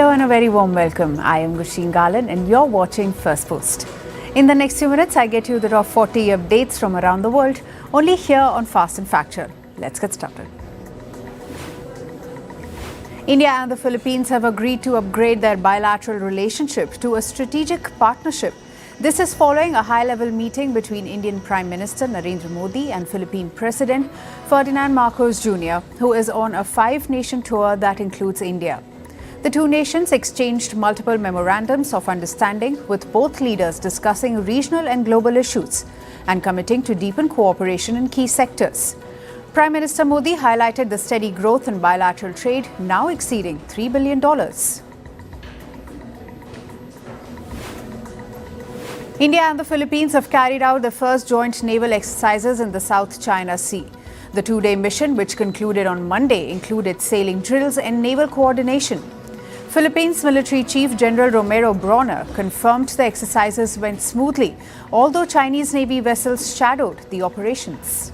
Hello and a very warm welcome. I am Gurion and you're watching Firstpost. In the next few minutes, I get you the top 40 updates from around the world, only here on Fast and Factual. Let's get started. India and the Philippines have agreed to upgrade their bilateral relationship to a strategic partnership. This is following a high-level meeting between Indian Prime Minister Narendra Modi and Philippine President Ferdinand Marcos Jr., who is on a 5-nation tour that includes India. The two nations exchanged multiple memorandums of understanding, with both leaders discussing regional and global issues and committing to deepen cooperation in key sectors. Prime Minister Modi highlighted the steady growth in bilateral trade, now exceeding $3 billion. India and the Philippines have carried out the first joint naval exercises in the South China Sea. The two-day mission, which concluded on Monday, included sailing drills and naval coordination. Philippines Military Chief General Romero Brawner confirmed the exercises went smoothly, although Chinese Navy vessels shadowed the operations.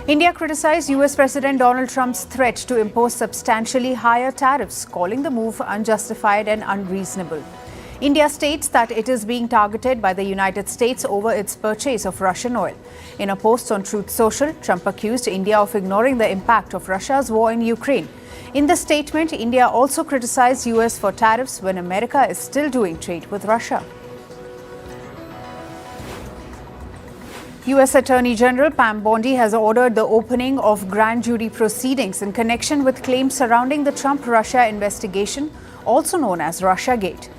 India criticized US President Donald Trump's threat to impose substantially higher tariffs, calling the move unjustified and unreasonable. India states that it is being targeted by the United States over its purchase of Russian oil. In a post on Truth Social, Trump accused India of ignoring the impact of Russia's war in Ukraine. In the statement, India also criticized US for tariffs when America is still doing trade with Russia. US Attorney General Pam Bondi has ordered the opening of grand jury proceedings in connection with claims surrounding the Trump-Russia investigation, also known as Russiagate.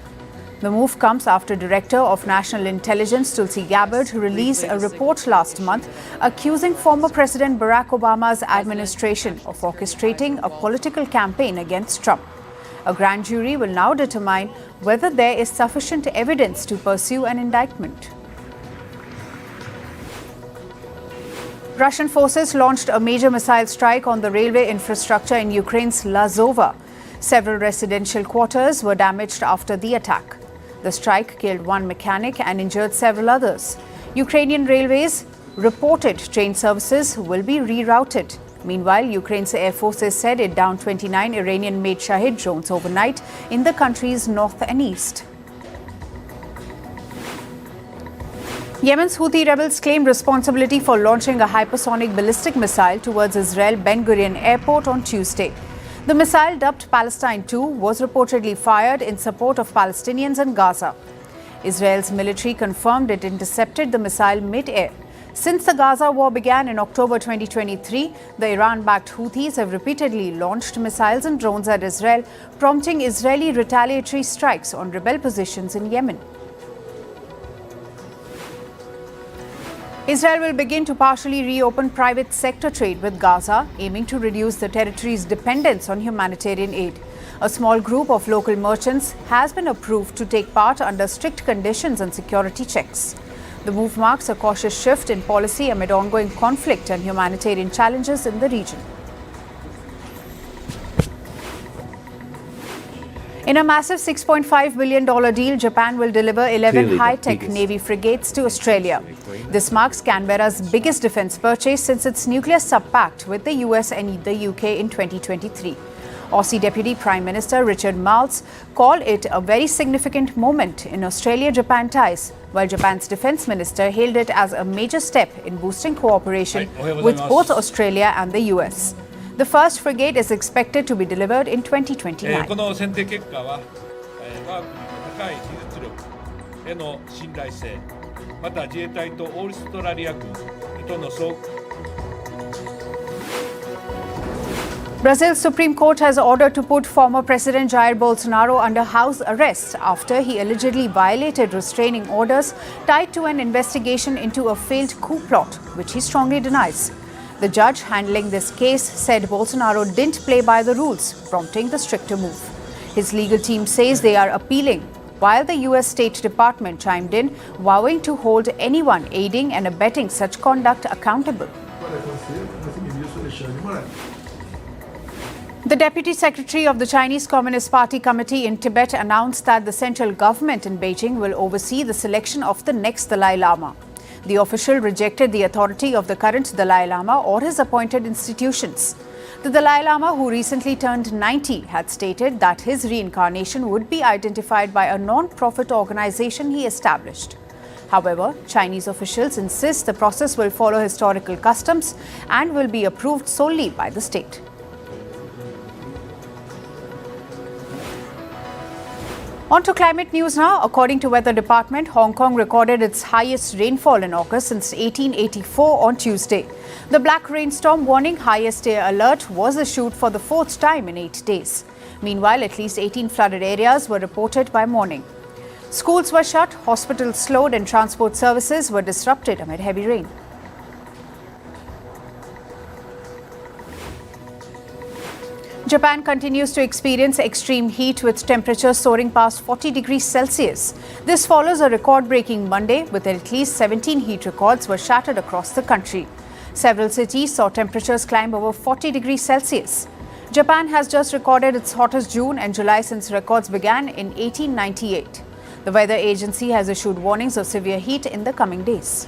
The move comes after Director of National Intelligence Tulsi Gabbard released a report last month accusing former President Barack Obama's administration of orchestrating a political campaign against Trump. A grand jury will now determine whether there is sufficient evidence to pursue an indictment. Russian forces launched a major missile strike on the railway infrastructure in Ukraine's Lazova. Several residential quarters were damaged after the attack. The strike killed one mechanic and injured several others. Ukrainian Railways reported train services will be rerouted. Meanwhile, Ukraine's air forces said it downed 29 Iranian-made Shahid drones overnight in the country's north and east. Yemen's Houthi rebels claimed responsibility for launching a hypersonic ballistic missile towards Israel Ben Gurion airport on Tuesday. The missile, dubbed Palestine 2, was reportedly fired in support of Palestinians in Gaza. Israel's military confirmed it intercepted the missile mid-air. Since the Gaza war began in October 2023, the Iran-backed Houthis have repeatedly launched missiles and drones at Israel, prompting Israeli retaliatory strikes on rebel positions in Yemen. Israel will begin to partially reopen private sector trade with Gaza, aiming to reduce the territory's dependence on humanitarian aid. A small group of local merchants has been approved to take part under strict conditions and security checks. The move marks a cautious shift in policy amid ongoing conflict and humanitarian challenges in the region. In a massive $6.5 billion deal, Japan will deliver 11 high-tech Navy frigates to Australia. This marks Canberra's biggest defence purchase since its nuclear sub-pact with the US and the UK in 2023. Aussie Deputy Prime Minister Richard Marles called it a very significant moment in Australia-Japan ties, while Japan's Defence Minister hailed it as a major step in boosting cooperation with both Australia and the US. The first frigate is expected to be delivered in 2029. Brazil's Supreme Court has ordered to put former President Jair Bolsonaro under house arrest after he allegedly violated restraining orders tied to an investigation into a failed coup plot, which he strongly denies. The judge handling this case said Bolsonaro didn't play by the rules, prompting the stricter move. His legal team says they are appealing, while the US State Department chimed in, vowing to hold anyone aiding and abetting such conduct accountable. The Deputy Secretary of the Chinese Communist Party Committee in Tibet announced that the central government in Beijing will oversee the selection of the next Dalai Lama. The official rejected the authority of the current Dalai Lama or his appointed institutions. The Dalai Lama, who recently turned 90, had stated that his reincarnation would be identified by a non-profit organization he established. However, Chinese officials insist the process will follow historical customs and will be approved solely by the state. On to climate news now. According to Weather Department, Hong Kong recorded its highest rainfall in August since 1884 on Tuesday. The black rainstorm warning highest air alert was issued for the fourth time in 8 days. Meanwhile, at least 18 flooded areas were reported by morning. Schools were shut, hospitals slowed and transport services were disrupted amid heavy rain. Japan continues to experience extreme heat with temperatures soaring past 40 degrees Celsius. This follows a record-breaking Monday with at least 17 heat records were shattered across the country. Several cities saw temperatures climb over 40 degrees Celsius. Japan has just recorded its hottest June and July since records began in 1898. The weather agency has issued warnings of severe heat in the coming days.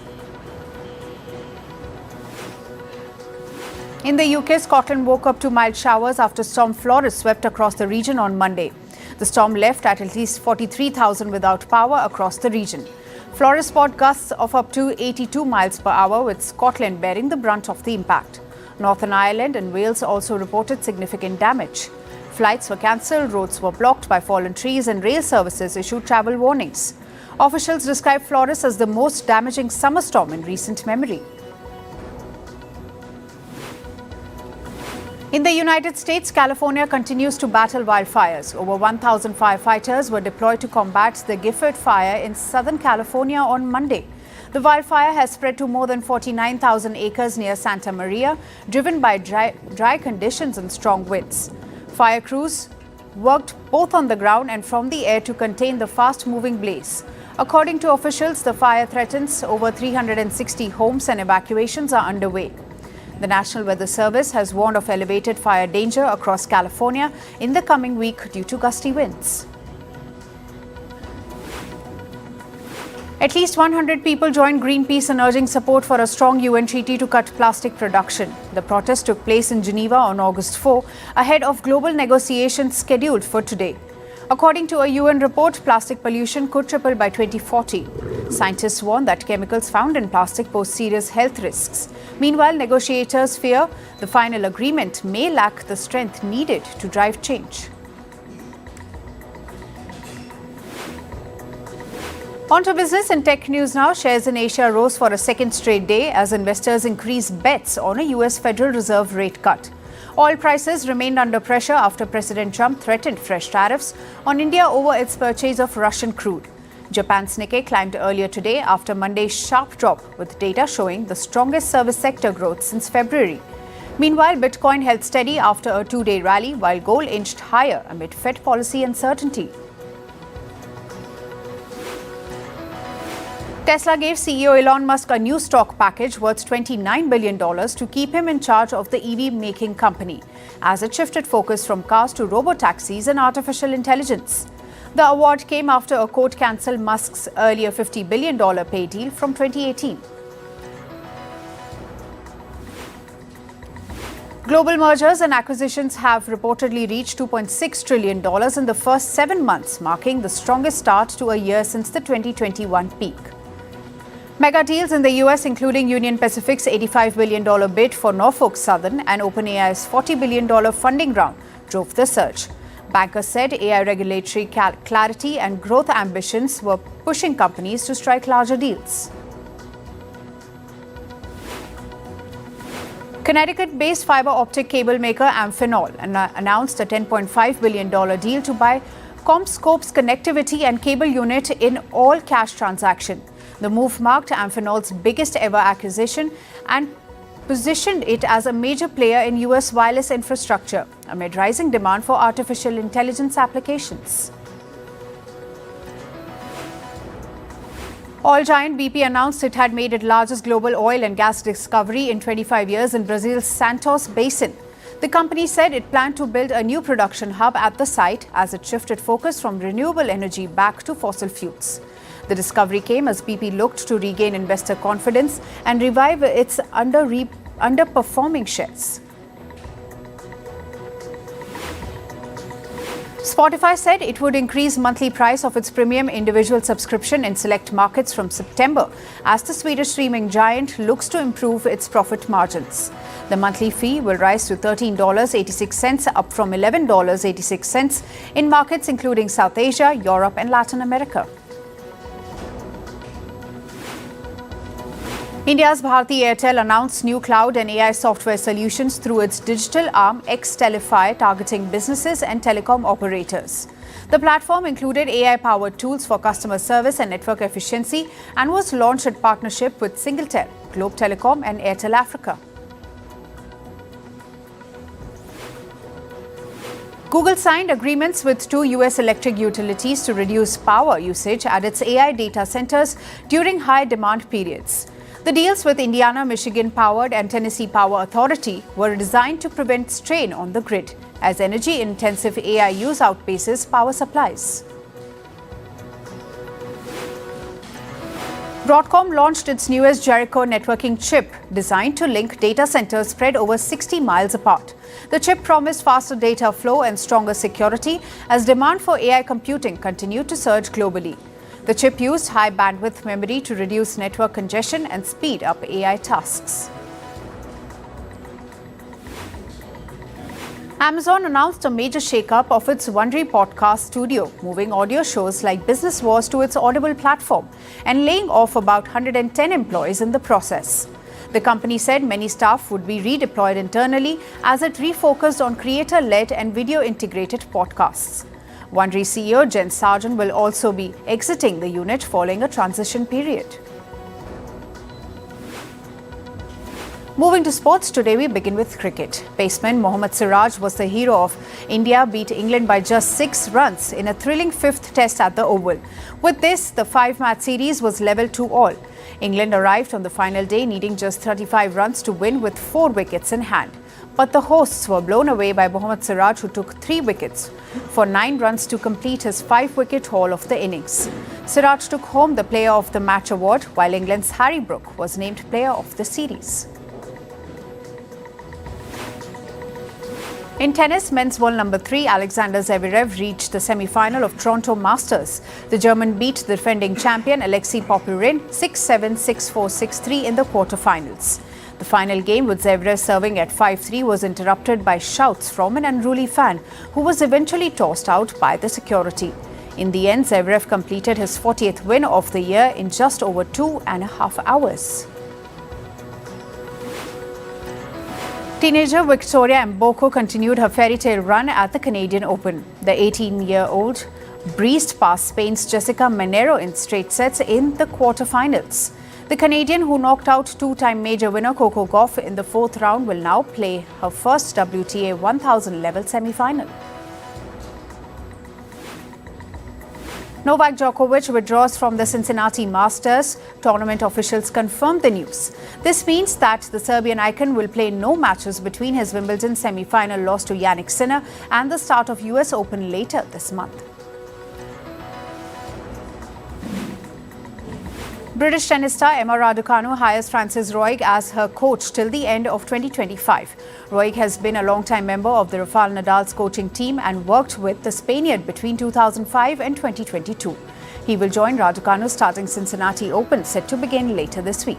In the UK, Scotland woke up to mild showers after Storm Flores swept across the region on Monday. The storm left at least 43,000 without power across the region. Flores spot gusts of up to 82 miles per hour, with Scotland bearing the brunt of the impact. Northern Ireland and Wales also reported significant damage. Flights were cancelled, roads were blocked by fallen trees, and rail services issued travel warnings. Officials describe Flores as the most damaging summer storm in recent memory. In the United States, California continues to battle wildfires. Over 1,000 firefighters were deployed to combat the Gifford fire in Southern California on Monday. The wildfire has spread to more than 49,000 acres near Santa Maria, driven by dry conditions and strong winds. Fire crews worked both on the ground and from the air to contain the fast-moving blaze. According to officials, the fire threatens over 360 homes and evacuations are underway. The National Weather Service has warned of elevated fire danger across California in the coming week due to gusty winds. At least 100 people joined Greenpeace in urging support for a strong UN treaty to cut plastic production. The protest took place in Geneva on August 4, ahead of global negotiations scheduled for today. According to a UN report, plastic pollution could triple by 2040. Scientists warn that chemicals found in plastic pose serious health risks. Meanwhile, negotiators fear the final agreement may lack the strength needed to drive change. On to business and tech news now. Shares in Asia rose for a second straight day as investors increased bets on a US Federal Reserve rate cut. Oil prices remained under pressure after President Trump threatened fresh tariffs on India over its purchase of Russian crude. Japan's Nikkei climbed earlier today after Monday's sharp drop, with data showing the strongest service sector growth since February. Meanwhile, Bitcoin held steady after a two-day rally, while gold inched higher amid Fed policy uncertainty. Tesla gave CEO Elon Musk a new stock package worth $29 billion to keep him in charge of the EV-making company, as it shifted focus from cars to robotaxis and artificial intelligence. The award came after a court cancelled Musk's earlier $50 billion pay deal from 2018. Global mergers and acquisitions have reportedly reached $2.6 trillion in the first 7 months, marking the strongest start to a year since the 2021 peak. Mega deals in the US, including Union Pacific's $85 billion bid for Norfolk Southern and OpenAI's $40 billion funding round, drove the surge. Bankers said AI regulatory clarity and growth ambitions were pushing companies to strike larger deals. Connecticut-based fiber optic cable maker Amphenol announced a $10.5 billion deal to buy CommScope's connectivity and cable unit in all-cash transaction. The move marked Amphenol's biggest ever acquisition and positioned it as a major player in US wireless infrastructure amid rising demand for artificial intelligence applications. Oil giant BP announced it had made its largest global oil and gas discovery in 25 years in Brazil's Santos Basin. The company said it planned to build a new production hub at the site as it shifted focus from renewable energy back to fossil fuels. The discovery came as BP looked to regain investor confidence and revive its underperforming shares. Spotify said it would increase monthly price of its premium individual subscription in select markets from September as the Swedish streaming giant looks to improve its profit margins. The monthly fee will rise to $13.86, up from $11.86 in markets including South Asia, Europe and Latin America. India's Bharti Airtel announced new cloud and AI software solutions through its digital arm X-Telefy, targeting businesses and telecom operators. The platform included AI-powered tools for customer service and network efficiency and was launched in partnership with Singletel, Globe Telecom and Airtel Africa. Google signed agreements with 2 U.S. electric utilities to reduce power usage at its AI data centers during high demand periods. The deals with Indiana, Michigan Powered and Tennessee Power Authority were designed to prevent strain on the grid as energy-intensive AI use outpaces power supplies. Broadcom launched its newest Jericho networking chip designed to link data centers spread over 60 miles apart. The chip promised faster data flow and stronger security as demand for AI computing continued to surge globally. The chip used high bandwidth memory to reduce network congestion and speed up AI tasks. Amazon announced a major shakeup of its Wondery podcast studio, moving audio shows like Business Wars to its Audible platform and laying off about 110 employees in the process. The company said many staff would be redeployed internally as it refocused on creator-led and video-integrated podcasts. Wondery CEO Jen Sargent will also be exiting the unit following a transition period. Moving to sports, today we begin with cricket. Paceman Mohammad Siraj was the hero of India beat England by just 6 runs in a thrilling 5th test at the Oval. With this, the 5-match series was level 2-all. England arrived on the final day needing just 35 runs to win with 4 wickets in hand. But the hosts were blown away by Mohammad Siraj, who took 3 wickets for 9 runs to complete his 5-wicket haul of the innings. Siraj took home the Player of the Match award, while England's Harry Brook was named Player of the Series. In tennis, men's world number 3 Alexander Zverev reached the semi-final of Toronto Masters. The German beat the defending champion Alexei Popyrin 6-7, 6-4, 6-3 in the quarterfinals. The final game, with Zverev serving at 5-3, was interrupted by shouts from an unruly fan who was eventually tossed out by the security. In the end, Zverev completed his 40th win of the year in just over 2.5 hours. Teenager Victoria Mboko continued her fairy tale run at the Canadian Open. The 18-year-old breezed past Spain's Jessica Menero in straight sets in the quarterfinals. The Canadian, who knocked out 2-time major winner Coco Gauff in the 4th round, will now play her first WTA 1000 level semi-final. Novak Djokovic withdraws from the Cincinnati Masters. Tournament officials confirmed the news. This means that the Serbian icon will play no matches between his Wimbledon semi-final loss to Jannik Sinner and the start of US Open later this month. British tennis star Emma Raducanu hires Frances Roig as her coach till the end of 2025. Roig has been a long-time member of the Rafael Nadal's coaching team and worked with the Spaniard between 2005 and 2022. He will join Raducanu starting Cincinnati Open, set to begin later this week.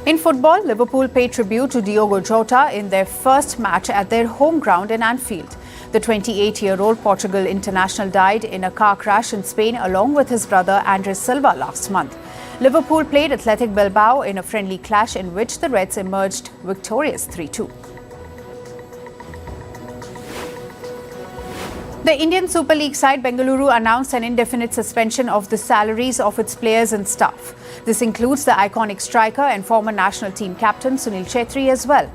In football, Liverpool paid tribute to Diogo Jota in their first match at their home ground in Anfield. The 28-year-old Portugal international died in a car crash in Spain along with his brother Andres Silva last month. Liverpool played Athletic Bilbao in a friendly clash in which the Reds emerged victorious 3-2. The Indian Super League side Bengaluru announced an indefinite suspension of the salaries of its players and staff. This includes the iconic striker and former national team captain Sunil Chhetri as well.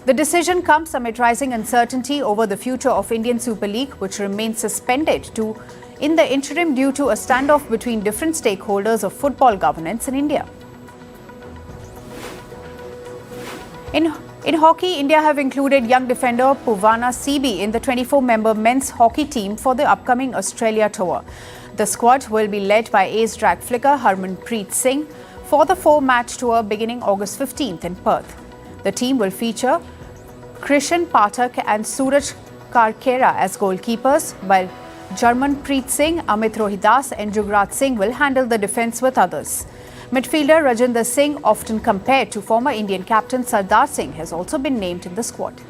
The decision comes amid rising uncertainty over the future of Indian Super League, which remains suspended in the interim due to a standoff between different stakeholders of football governance in India. In hockey, India have included young defender Puvana CB in the 24-member men's hockey team for the upcoming Australia tour. The squad will be led by ace drag flicker Harmanpreet Singh for the 4-match tour beginning August 15th in Perth. The team will feature Krishan Pathak and Suraj Karkera as goalkeepers, while Harmanpreet Singh, Amit Rohidas and Jugraj Singh will handle the defence with others. Midfielder Rajinder Singh, often compared to former Indian captain Sardar Singh, has also been named in the squad.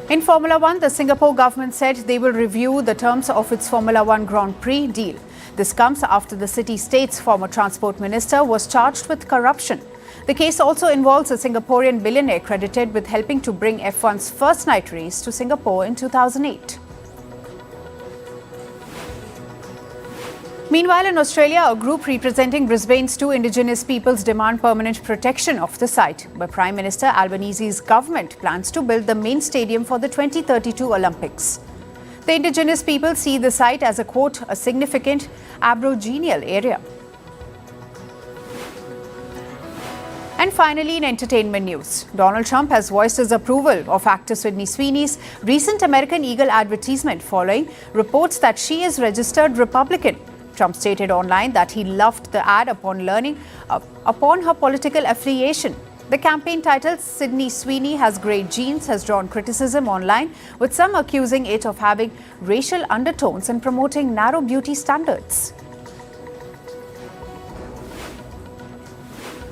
In Formula One, the Singapore government said they will review the terms of its Formula One Grand Prix deal. This comes after the city-state's former transport minister was charged with corruption. The case also involves a Singaporean billionaire credited with helping to bring F1's first night race to Singapore in 2008. Meanwhile, in Australia, a group representing Brisbane's 2 Indigenous peoples demand permanent protection of the site, where Prime Minister Albanese's government plans to build the main stadium for the 2032 Olympics. The Indigenous people see the site as a, quote, a significant Aboriginal area. And finally, in entertainment news, Donald Trump has voiced his approval of actor Sydney Sweeney's recent American Eagle advertisement following reports that she is registered Republican. Trump stated online that he loved the ad upon learning upon her political affiliation. The campaign titled Sydney Sweeney Has Great Genes has drawn criticism online, with some accusing it of having racial undertones and promoting narrow beauty standards.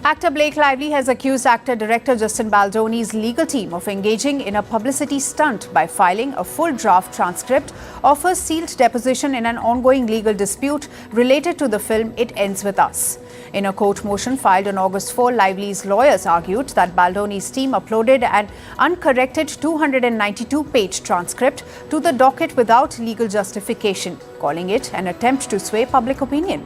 Actor Blake Lively has accused actor-director Justin Baldoni's legal team of engaging in a publicity stunt by filing a full draft transcript of her sealed deposition in an ongoing legal dispute related to the film It Ends With Us. In a court motion filed on August 4, Lively's lawyers argued that Baldoni's team uploaded an uncorrected 292-page transcript to the docket without legal justification, calling it an attempt to sway public opinion.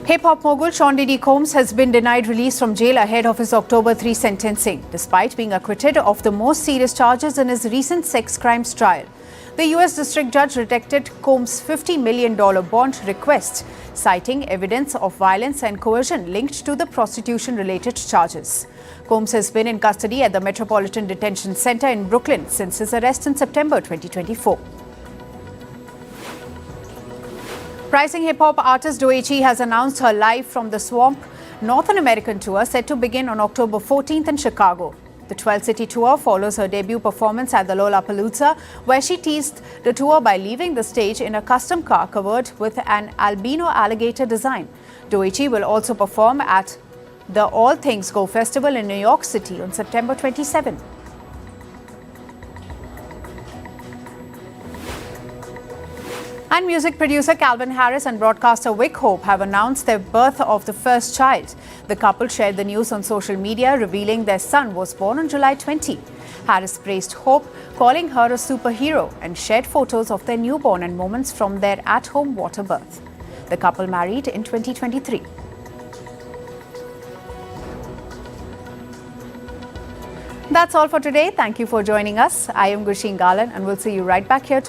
Hip-hop mogul Sean Diddy Combs has been denied release from jail ahead of his October 3 sentencing, despite being acquitted of the most serious charges in his recent sex crimes trial. The U.S. District Judge rejected Combs' $50 million bond request, citing evidence of violence and coercion linked to the prostitution-related charges. Combs has been in custody at the Metropolitan Detention Center in Brooklyn since his arrest in September 2024. Rising hip-hop artist Doechi has announced her Live from the Swamp Northern American tour set to begin on October 14th in Chicago. The 12-city tour follows her debut performance at the Lollapalooza, where she teased the tour by leaving the stage in a custom car covered with an albino alligator design. Doechi will also perform at the All Things Go Festival in New York City on September 27. And music producer Calvin Harris and broadcaster Vic Hope have announced their birth of the first child. The couple shared the news on social media, revealing their son was born on July 20. Harris praised Hope, calling her a superhero, and shared photos of their newborn and moments from their at-home water birth. The couple married in 2023. That's all for today. Thank you for joining us. I am Gursheen Galan, and we'll see you right back here tomorrow.